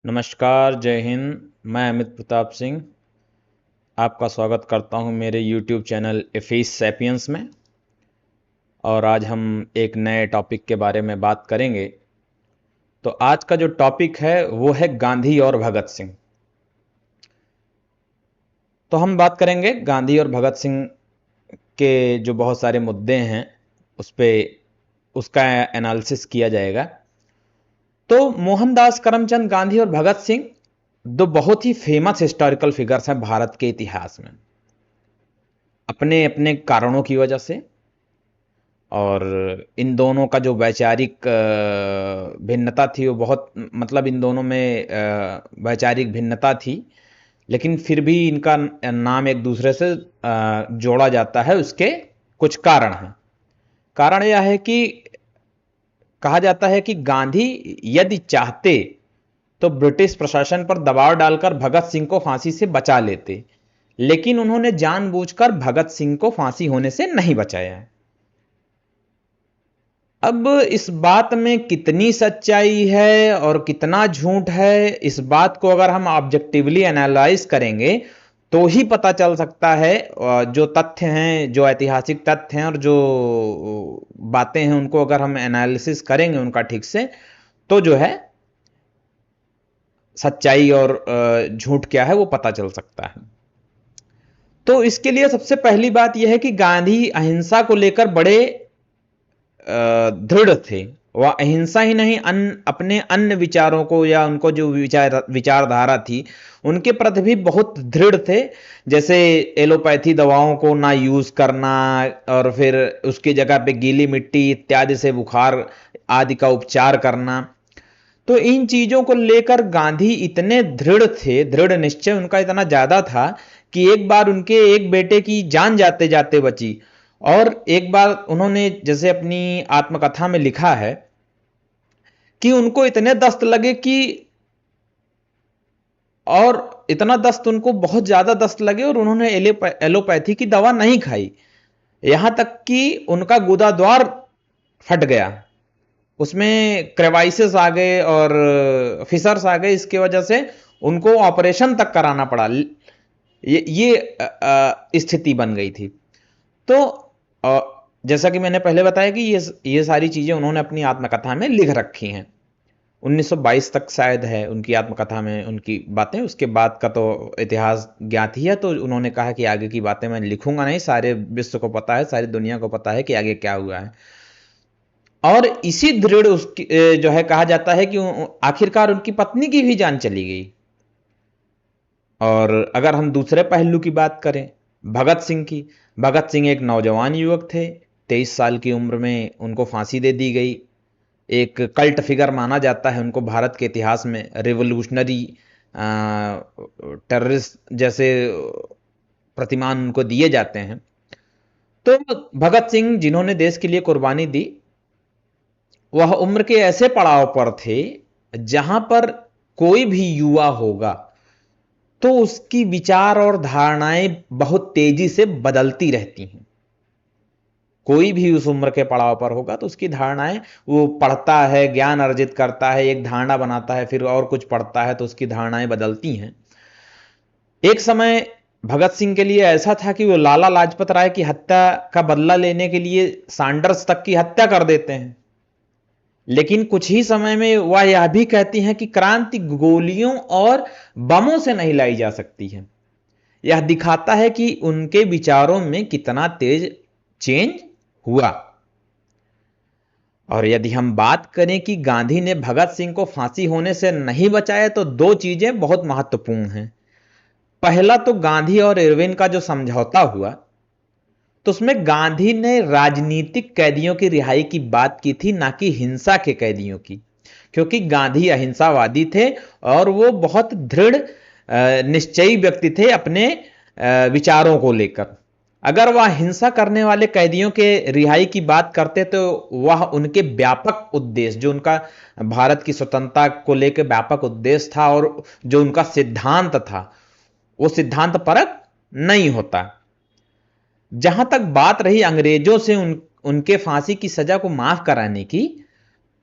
नमस्कार, जय हिंद। मैं अमित प्रताप सिंह आपका स्वागत करता हूं मेरे YouTube चैनल एफेस सैपियंस में। और आज हम एक नए टॉपिक के बारे में बात करेंगे। तो आज का जो टॉपिक है वो है गांधी और भगत सिंह। तो हम बात करेंगे गांधी और भगत सिंह के जो बहुत सारे मुद्दे हैं उस पे उसका एनालिसिस किया जाएगा। तो मोहनदास करमचंद गांधी और भगत सिंह दो बहुत ही फेमस हिस्टोरिकल फिगर्स हैं भारत के इतिहास में, अपने अपने कारणों की वजह से। और इन दोनों का जो वैचारिक भिन्नता थी वो बहुत, मतलब इन दोनों में वैचारिक भिन्नता थी, लेकिन फिर भी इनका नाम एक दूसरे से जोड़ा जाता है। उसके कुछ कारण हैं। कारण यह है कि कहा जाता है कि गांधी यदि चाहते तो ब्रिटिश प्रशासन पर दबाव डालकर भगत सिंह को फांसी से बचा लेते, लेकिन उन्होंने जानबूझकर भगत सिंह को फांसी होने से नहीं बचाया है। अब इस बात में कितनी सच्चाई है और कितना झूठ है, इस बात को अगर हम ऑब्जेक्टिवली एनालाइज करेंगे तो ही पता चल सकता है। जो तथ्य हैं, जो ऐतिहासिक तथ्य हैं और जो बातें हैं, उनको अगर हम एनालिसिस करेंगे उनका ठीक से, तो जो है सच्चाई और झूठ क्या है वो पता चल सकता है। तो इसके लिए सबसे पहली बात यह है कि गांधी अहिंसा को लेकर बड़े दृढ़ थे। वह अहिंसा ही नहीं, अपने अन्य विचारों को या उनको जो विचारधारा थी उनके प्रति भी बहुत दृढ़ थे। जैसे एलोपैथी दवाओं को ना यूज करना, और फिर उसकी जगह पे गीली मिट्टी इत्यादि से बुखार आदि का उपचार करना। तो इन चीजों को लेकर गांधी इतने दृढ़ थे, दृढ़ निश्चय उनका इतना ज्यादा था कि एक बार उनके एक बेटे की जान जाते जाते बची। और एक बार उन्होंने जैसे अपनी आत्मकथा में लिखा है कि उनको इतने दस्त लगे कि, और इतना दस्त, उनको बहुत ज्यादा दस्त लगे और उन्होंने एलोपैथी की दवा नहीं खाई, यहां तक कि उनका गुदा द्वार फट गया, उसमें क्रेवाइसिस आ गए और फिसर्स आ गए। इसके वजह से उनको ऑपरेशन तक कराना पड़ा। ये स्थिति बन गई थी। तो जैसा कि मैंने पहले बताया कि ये सारी चीजें उन्होंने अपनी आत्मकथा में लिख रखी हैं। 1922 तक शायद है उनकी आत्मकथा में उनकी बातें। उसके बाद का तो इतिहास ज्ञात ही है। तो उन्होंने कहा कि आगे की बातें मैं लिखूंगा नहीं, सारे विश्व को पता है, सारी दुनिया को पता है कि आगे क्या हुआ है। और इसी दृढ़ उसकी जो है कहा जाता है कि आखिरकार उनकी पत्नी की भी जान चली गई। और अगर हम दूसरे पहलू की बात करें भगत सिंह की, भगत सिंह एक नौजवान युवक थे। 23 साल की उम्र में उनको फांसी दे दी गई। एक कल्ट फिगर माना जाता है उनको भारत के इतिहास में। रिवोल्यूशनरी टेररिस्ट जैसे प्रतिमान उनको दिए जाते हैं। तो भगत सिंह जिन्होंने देश के लिए कुर्बानी दी, वह उम्र के ऐसे पड़ाव पर थे जहां पर कोई भी युवा होगा तो उसकी विचार और धारणाएं बहुत तेजी से बदलती रहती हैं। कोई भी उस उम्र के पड़ाव पर होगा तो उसकी धारणाएं, वो पढ़ता है, ज्ञान अर्जित करता है, एक धारणा बनाता है, फिर और कुछ पढ़ता है तो उसकी धारणाएं बदलती हैं। एक समय भगत सिंह के लिए ऐसा था कि वो लाला लाजपत राय की हत्या का बदला लेने के लिए सैंडर्स तक की हत्या कर देते हैं। लेकिन कुछ ही समय में वह यह भी कहती हैं कि क्रांति गोलियों और बमों से नहीं लाई जा सकती है। यह दिखाता है कि उनके विचारों में कितना तेज चेंज हुआ। और यदि हम बात करें कि गांधी ने भगत सिंह को फांसी होने से नहीं बचाया, तो दो चीजें बहुत महत्वपूर्ण हैं। पहला तो गांधी और इरविन का जो समझौता हुआ, तो उसमें गांधी ने राजनीतिक कैदियों की रिहाई की बात की थी, ना कि हिंसा के कैदियों की। क्योंकि गांधी अहिंसावादी थे और वो बहुत दृढ़ निश्चयी व्यक्ति थे अपने विचारों को लेकर। अगर वह हिंसा करने वाले कैदियों के रिहाई की बात करते तो वह उनके व्यापक उद्देश्य, जो उनका भारत की स्वतंत्रता को लेकर व्यापक उद्देश्य था और जो उनका सिद्धांत था, वो सिद्धांत परक नहीं होता। जहां तक बात रही अंग्रेजों से उनके फांसी की सजा को माफ कराने की,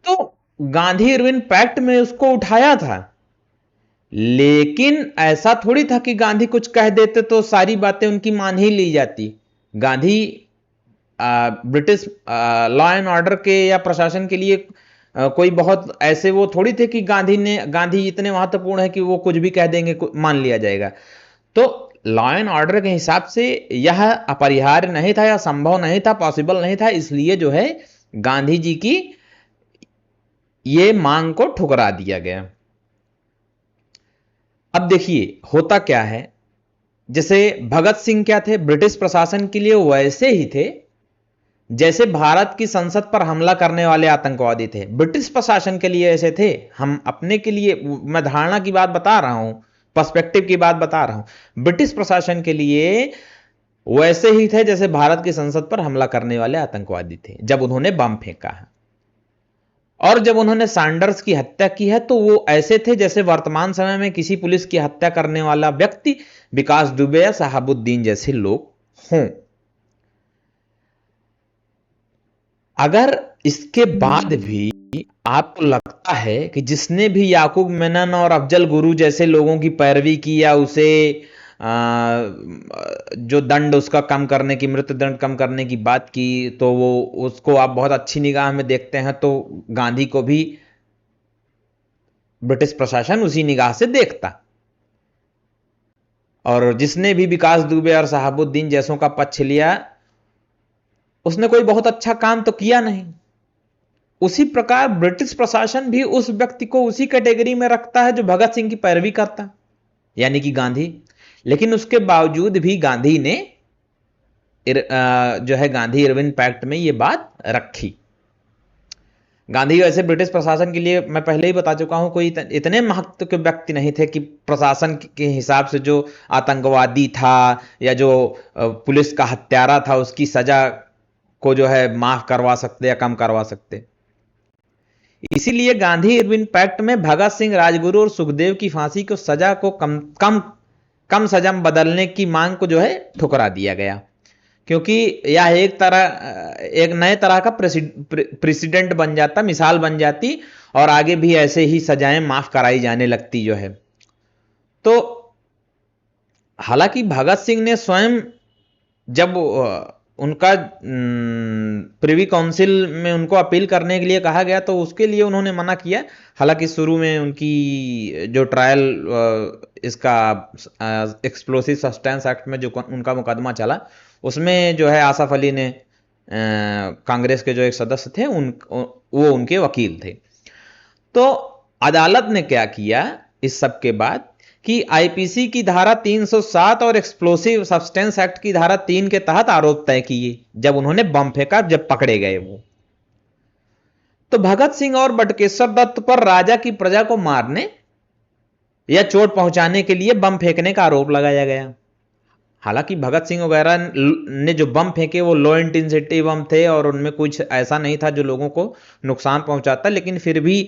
तो गांधी इरविन पैक्ट में उसको उठाया था। लेकिन ऐसा थोड़ी था कि गांधी कुछ कह देते तो सारी बातें उनकी मान ही ली जाती। Gandhi British law and order के या प्रशासन के लिए कोई बहुत ऐसे वो थोड़ी थे कि गांधी इतने महत्वपूर्ण है कि वो कुछ भी कह देंगे मान लिया जाएगा। तो लॉ एंड ऑर्डर के हिसाब से यह अपरिहार्य नहीं था या संभव नहीं था, पॉसिबल नहीं था, इसलिए जो है गांधी जी की ये मांग को ठुकरा दिया गया। अब देखिए होता क्या है, जैसे भगत सिंह क्या थे, ब्रिटिश प्रशासन के लिए वैसे ही थे जैसे भारत की संसद पर हमला करने वाले आतंकवादी थे। ब्रिटिश प्रशासन के लिए ऐसे थे, हम अपने के लिए, मैं धारणा की बात बता रहा हूं, पर्सपेक्टिव की बात बता रहा हूं। ब्रिटिश प्रशासन के लिए वैसे ही थे जैसे भारत की संसद पर हमला करने वाले आतंकवादी थे जब उन्होंने बम फेंका है। और जब उन्होंने सैंडर्स की हत्या की है तो वो ऐसे थे जैसे वर्तमान समय में किसी पुलिस की हत्या करने वाला व्यक्ति विकास दुबे या शहाबुद्दीन जैसे लोग हों। अगर इसके बाद भी आपको लगता है कि जिसने भी याकूब मेनन और अफजल गुरु जैसे लोगों की पैरवी की या उसे जो दंड उसका कम करने की, मृत्यु दंड कम करने की बात की, तो वो उसको आप बहुत अच्छी निगाह में देखते हैं, तो गांधी को भी ब्रिटिश प्रशासन उसी निगाह से देखता। और जिसने भी विकास दुबे और शहाबुद्दीन जैसों का पक्ष लिया उसने कोई बहुत अच्छा काम तो किया नहीं। उसी प्रकार ब्रिटिश प्रशासन भी उस व्यक्ति को उसी कैटेगरी में रखता है जो भगत सिंह की पैरवी करता, यानी कि गांधी। लेकिन उसके बावजूद भी गांधी ने जो है गांधी इरविन पैक्ट में ये बात रखी। गांधी वैसे ब्रिटिश प्रशासन के लिए, मैं पहले ही बता चुका हूं, कोई इतने महत्व के व्यक्ति नहीं थे कि प्रशासन के हिसाब से जो आतंकवादी था या जो पुलिस का हत्यारा था उसकी सजा को जो है माफ करवा सकते या कम करवा सकते। इसीलिए गांधी इरविन पैक्ट में भगत सिंह, राजगुरु और सुखदेव की फांसी को सजा को कम सजा में बदलने की मांग को जो है ठुकरा दिया गया, क्योंकि यह एक नए तरह का प्रेसिडेंट बन जाता, मिसाल बन जाती और आगे भी ऐसे ही सजाएं माफ कराई जाने लगती जो है। तो हालांकि भगत सिंह ने स्वयं, जब उनका प्रिवी काउंसिल में उनको अपील करने के लिए कहा गया तो उसके लिए उन्होंने मना किया। हालांकि शुरू में उनकी जो ट्रायल इसका एक्सप्लोसिव सब्सटेंस एक्ट में जो उनका मुकदमा चला उसमें जो है आसफ अली ने, कांग्रेस के जो एक सदस्य थे, वो उनके वकील थे। तो अदालत ने क्या किया इस सब के बाद कि आईपीसी की धारा 307 और एक्सप्लोसिव सब्सटेंस एक्ट की धारा 3 के तहत आरोप तय किए जब उन्होंने बम फेंका, जब पकड़े गए वो। तो भगत सिंह और बटुकेश्वर दत्त पर राजा की प्रजा को मारने या चोट पहुंचाने के लिए बम फेंकने का आरोप लगाया गया। हालांकि भगत सिंह वगैरह ने जो बम फेंके वो लो इंटेंसिटी बम थे और उनमें कुछ ऐसा नहीं था जो लोगों को नुकसान पहुंचाता, लेकिन फिर भी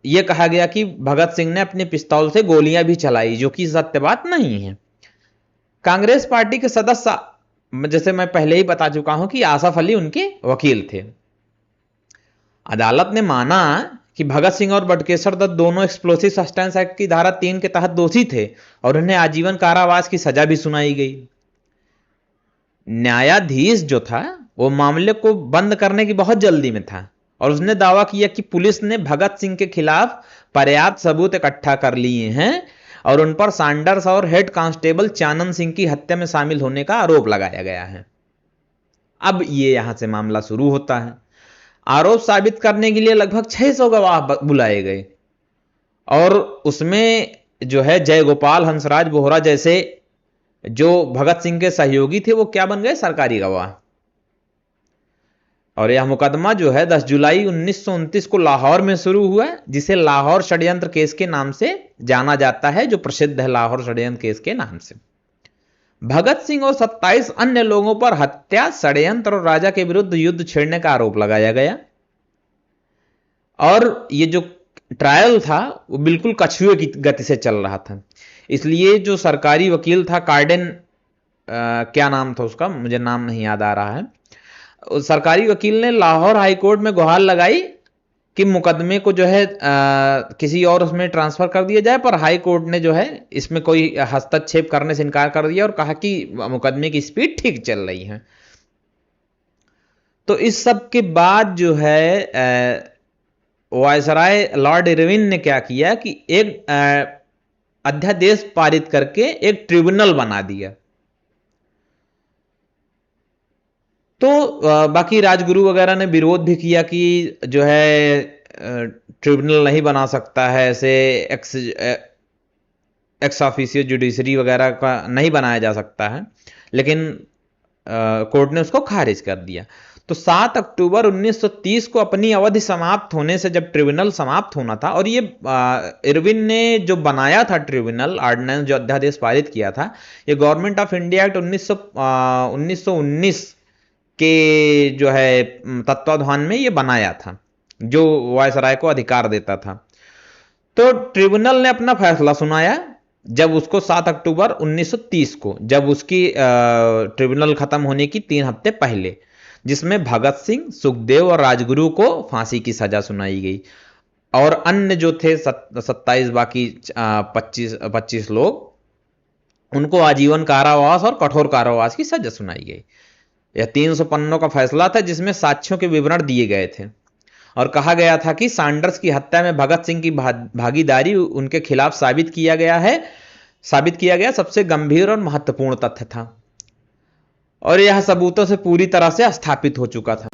यह कहा गया कि भगत सिंह ने अपने पिस्तौल से गोलियां भी चलाई, जो कि सत्य बात नहीं है। कांग्रेस पार्टी के सदस्य, जैसे मैं पहले ही बता चुका हूं कि आसफ अली उनके वकील थे। अदालत ने माना कि भगत सिंह और बटुकेश्वर दत्त दोनों एक्सप्लोसिव सब्सटेंस एक्ट की धारा 3 के तहत दोषी थे और उन्हें आजीवन कारावास की सजा भी सुनाई गई। न्यायाधीश जो था वो मामले को बंद करने की बहुत जल्दी में था और उसने दावा किया कि पुलिस ने भगत सिंह के खिलाफ पर्याप्त सबूत इकट्ठा कर लिए हैं और उन पर सैंडर्स और हेड कांस्टेबल चानन सिंह की हत्या में शामिल होने का आरोप लगाया गया है। अब ये यहां से मामला शुरू होता है। आरोप साबित करने के लिए लगभग 600 गवाह बुलाए गए और उसमें जो है जयगोपाल, हंसराज बोहरा जैसे जो भगत सिंह के सहयोगी थे वो क्या बन गए, सरकारी गवाह। और यह मुकदमा जो है 10 जुलाई 1929 को लाहौर में शुरू हुआ, जिसे लाहौर षड्यंत्र केस के नाम से जाना जाता है, जो प्रसिद्ध है लाहौर षड्यंत्र केस के नाम से। भगत सिंह और 27 अन्य लोगों पर हत्या, षड्यंत्र और राजा के विरुद्ध युद्ध छेड़ने का आरोप लगाया गया। और ये जो ट्रायल था वो बिल्कुल कछुए की गति से चल रहा था, इसलिए जो सरकारी वकील था कार्डेन, क्या नाम था उसका, मुझे नाम नहीं याद आ रहा है, सरकारी वकील ने लाहौर हाईकोर्ट में गुहार लगाई कि मुकदमे को जो है किसी और उसमें ट्रांसफर कर दिया जाए, पर हाई कोर्ट ने जो है इसमें कोई हस्तक्षेप करने से इनकार कर दिया और कहा कि मुकदमे की स्पीड ठीक चल रही है। तो इस सब के बाद जो है वायसराय लॉर्ड इरविन ने क्या किया कि एक अध्यादेश पारित करके एक ट्रिब्यूनल बना दिया। तो बाकी राजगुरु वगैरह ने विरोध भी किया कि जो है ट्रिब्यूनल नहीं बना सकता है, ऐसे एक्स ऑफिशियो जुडिशरी वगैरह का नहीं बनाया जा सकता है, लेकिन कोर्ट ने उसको खारिज कर दिया। तो 7 अक्टूबर 1930 को अपनी अवधि समाप्त होने से जब ट्रिब्यूनल समाप्त होना था, और ये इरविन ने जो बनाया था ट्रिब्यूनल ऑर्डिनेंस, जो अध्यादेश पारित किया था, ये गवर्नमेंट ऑफ इंडिया एक्ट 1919 के जो है तत्वाधान में ये बनाया था, जो वायसराय को अधिकार देता था। तो ट्रिब्यूनल ने अपना फैसला सुनाया जब उसको 7 अक्टूबर 1930 को, जब उसकी ट्रिब्यूनल खत्म होने की 3 हफ्ते पहले, जिसमें भगत सिंह, सुखदेव और राजगुरु को फांसी की सजा सुनाई गई, और अन्य जो थे 27 बाकी 25 लोग, उनको आजीवन कारावास और कठोर कारावास की सजा सुनाई गई। यह 300 पन्नों का फैसला था, जिसमें साक्ष्यों के विवरण दिए गए थे और कहा गया था कि सैंडर्स की हत्या में भगत सिंह की भागीदारी उनके खिलाफ साबित किया गया सबसे गंभीर और महत्वपूर्ण तथ्य था, और यह सबूतों से पूरी तरह से स्थापित हो चुका था।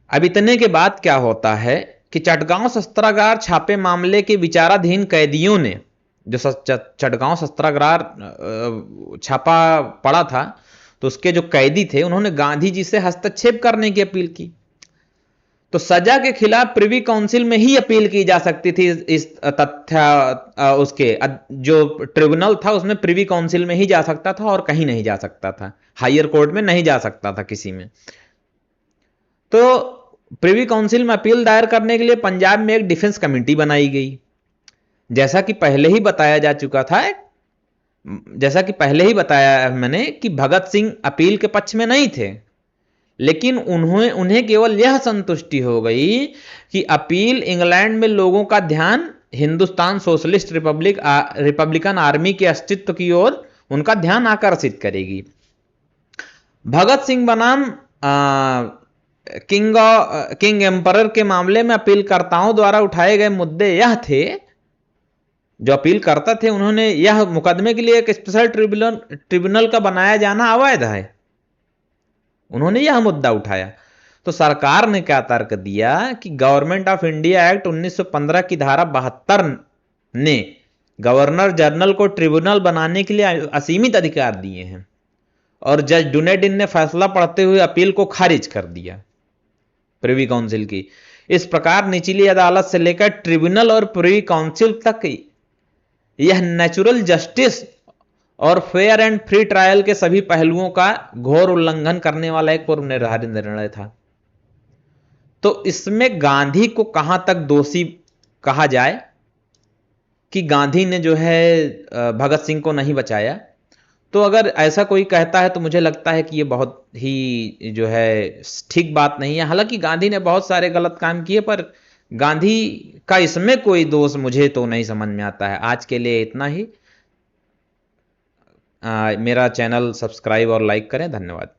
अब इतने के बाद क्या होता है कि चटगांव शस्त्रागार छापे मामले के विचाराधीन कैदियों ने, जो चटगांव शस्त्रागार छापा पड़ा था, तो उसके जो कैदी थे उन्होंने गांधी जी से हस्तक्षेप करने की अपील की। तो सजा के खिलाफ प्रिवी काउंसिल में ही अपील की जा सकती थी। इस तथ्य उसके जो ट्रिब्यूनल था उसमें प्रिवी काउंसिल में ही जा सकता था और कहीं नहीं जा सकता था, हायर कोर्ट में नहीं जा सकता था किसी में। तो प्रिवी काउंसिल में अपील दायर करने के लिए पंजाब में एक डिफेंस कमेटी बनाई गई। जैसा कि पहले ही बताया मैंने कि भगत सिंह अपील के पक्ष में नहीं थे, लेकिन उन्हें केवल यह संतुष्टि हो गई कि अपील इंग्लैंड में लोगों का ध्यान हिंदुस्तान सोशलिस्ट रिपब्लिकन आर्मी के अस्तित्व की ओर उनका ध्यान आकर्षित करेगी। भगत सिंह बनाम किंग एम्परर के मामले में अपीलकर्ताओं द्वारा उठाए गए मुद्दे यह थे, जो अपील करता थे उन्होंने यह मुकदमे के लिए एक स्पेशल ट्रिब्यूनल का बनाया जाना अवैध है, उन्होंने यह मुद्दा उठाया। तो सरकार ने क्या तर्क दिया कि गवर्नमेंट ऑफ इंडिया एक्ट 1915 की धारा 72 ने गवर्नर जनरल को ट्रिब्यूनल बनाने के लिए असीमित अधिकार दिए हैं, और जज डुनेडिन ने फैसला पढ़ते हुए अपील को खारिज कर दिया प्रिवी काउंसिल की। इस प्रकार निचली अदालत से लेकर ट्रिब्यूनल और प्रिवी काउंसिल तक यह नेचुरल जस्टिस और फेयर एंड फ्री ट्रायल के सभी पहलुओं का घोर उल्लंघन करने वाला एक पूर्व निर्धारित निर्णय था। तो इसमें गांधी को कहां तक दोषी कहा जाए कि गांधी ने जो है भगत सिंह को नहीं बचाया, तो अगर ऐसा कोई कहता है तो मुझे लगता है कि ये बहुत ही जो है ठीक बात नहीं है। हालांकि गांधी ने बहुत सारे गलत काम किए, पर गांधी का इसमें कोई दोष मुझे तो नहीं समझ में आता है। आज के लिए इतना ही। मेरा चैनल सब्सक्राइब और लाइक करें। धन्यवाद।